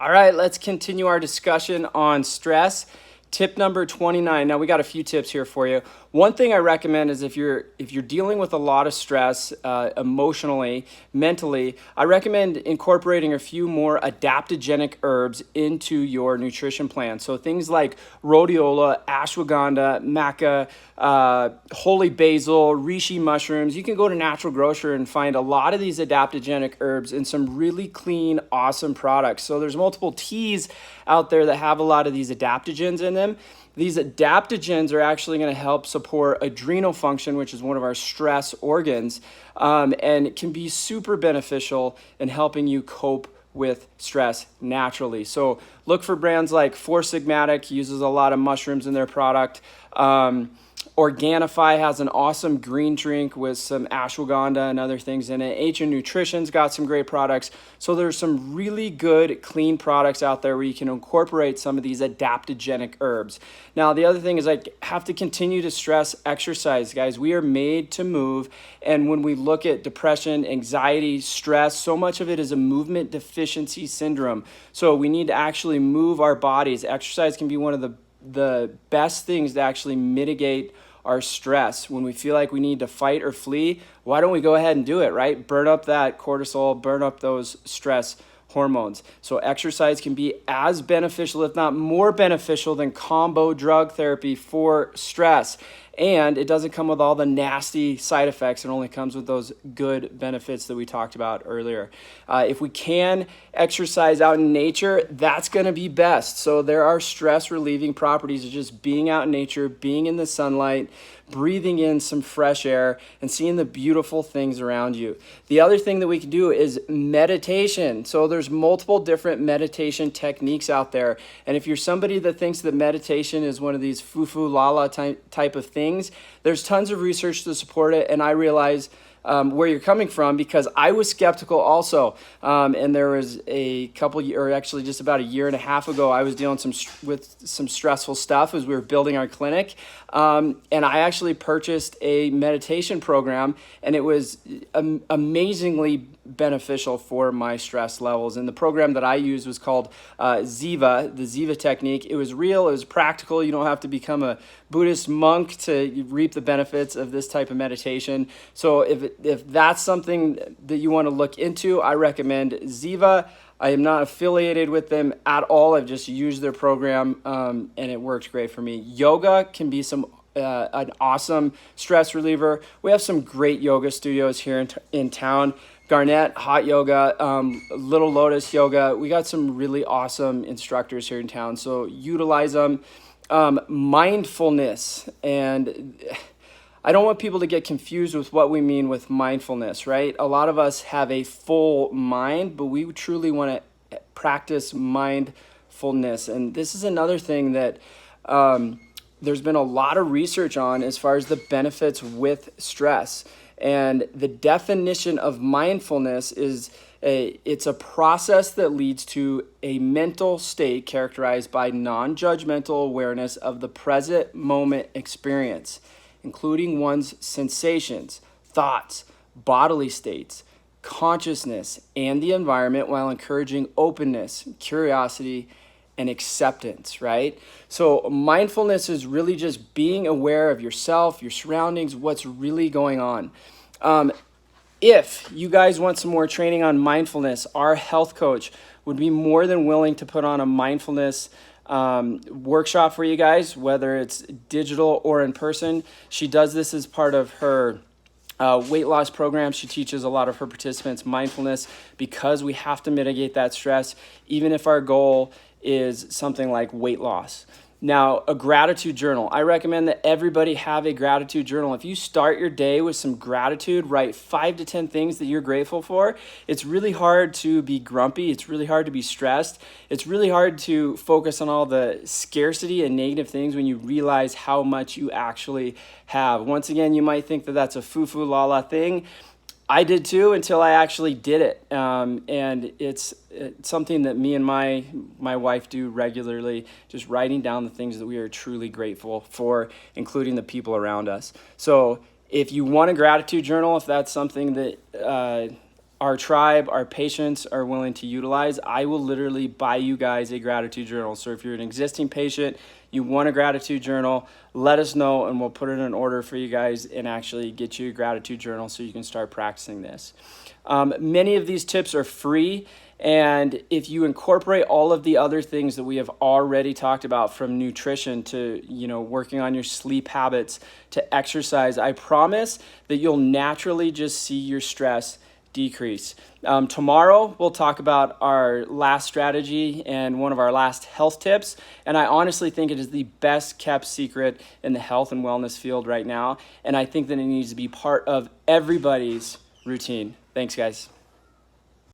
All right, let's continue our discussion on stress. Tip number 29. Now we got a few tips here for you. One thing I recommend is if you're dealing with a lot of stress emotionally, mentally, I recommend incorporating a few more adaptogenic herbs into your nutrition plan. So things like rhodiola, ashwagandha, maca, holy basil, reishi mushrooms. You can go to Natural Grocer and find a lot of these adaptogenic herbs in some really clean, awesome products. So there's multiple teas out there that have a lot of these adaptogens in them. These adaptogens are actually going to help support adrenal function, which is one of our stress organs, and it can be super beneficial in helping you cope with stress naturally. So look for brands like Four Sigmatic, uses a lot of mushrooms in their product. Organifi has an awesome green drink with some ashwagandha and other things in it. H&N Nutrition's got some great products. So there's some really good, clean products out there where you can incorporate some of these adaptogenic herbs. Now, the other thing is I have to continue to stress exercise, guys. We are made to move. And when we look at depression, anxiety, stress, so much of it is a movement deficiency syndrome. So we need to actually move our bodies. Exercise can be one of the best things to actually mitigate our stress. When we feel like we need to fight or flee, why don't we go ahead and do it, right? Burn up that cortisol, burn up those stress hormones. So exercise can be as beneficial, if not more beneficial, than combo drug therapy for stress. And it doesn't come with all the nasty side effects. It only comes with those good benefits that we talked about earlier. If we can exercise out in nature, that's going to be best. So there are stress relieving properties of just being out in nature, being in the sunlight, breathing in some fresh air, and seeing the beautiful things around you. The other thing that we can do is meditation. So there's multiple different meditation techniques out there. And if you're somebody that thinks that meditation is one of these foo-foo la-la type of things, there's tons of research to support it. And I realize where you're coming from, because I was skeptical also. And there was a or actually just about a year and a half ago, I was dealing with some stressful stuff as we were building our clinic. And I actually purchased a meditation program, and it was amazingly beneficial for my stress levels. And the program that I used was called Ziva, the Ziva technique. It was real, it was practical. You don't have to become a Buddhist monk to reap the benefits of this type of meditation. So if that's something that you want to look into, I recommend Ziva. I am not affiliated with them at all. I've just used their program, and it works great for me. Yoga can be an awesome stress reliever. We have some great yoga studios here in town. Garnett, Hot Yoga, Little Lotus Yoga. We got some really awesome instructors here in town, so utilize them. Mindfulness, and I don't want people to get confused with what we mean with mindfulness, right? A lot of us have a full mind, but we truly want to practice mindfulness. And this is another thing that there's been a lot of research on as far as the benefits with stress. And the definition of mindfulness is it's a process that leads to a mental state characterized by non-judgmental awareness of the present moment experience, including one's sensations, thoughts, bodily states, consciousness, and the environment, while encouraging openness, curiosity, and acceptance, right? So mindfulness is really just being aware of yourself, your surroundings, what's really going on. If you guys want some more training on mindfulness, our health coach would be more than willing to put on a mindfulness workshop for you guys, whether it's digital or in person. She does this as part of her weight loss program. She teaches a lot of her participants mindfulness because we have to mitigate that stress, even if our goal is something like weight loss. Now, a gratitude journal. I recommend that everybody have a gratitude journal. If you start your day with some gratitude, write 5 to 10 things that you're grateful for. It's really hard to be grumpy. It's really hard to be stressed. It's really hard to focus on all the scarcity and negative things when you realize how much you actually have. Once again, you might think that that's a foo-foo la-la thing. I did too, until I actually did it. And it's something that me and my wife do regularly, just writing down the things that we are truly grateful for, including the people around us. So if you want a gratitude journal, if that's something that our tribe, our patients are willing to utilize, I will literally buy you guys a gratitude journal. So if you're an existing patient, you want a gratitude journal, let us know and we'll put it in order for you guys and actually get you a gratitude journal so you can start practicing this. Many of these tips are free, and if you incorporate all of the other things that we have already talked about, from nutrition to working on your sleep habits to exercise, I promise that you'll naturally just see your stress decrease. Tomorrow we'll talk about our last strategy and one of our last health tips, and I honestly think it is the best kept secret in the health and wellness field right now, and I think that it needs to be part of everybody's routine. Thanks, guys.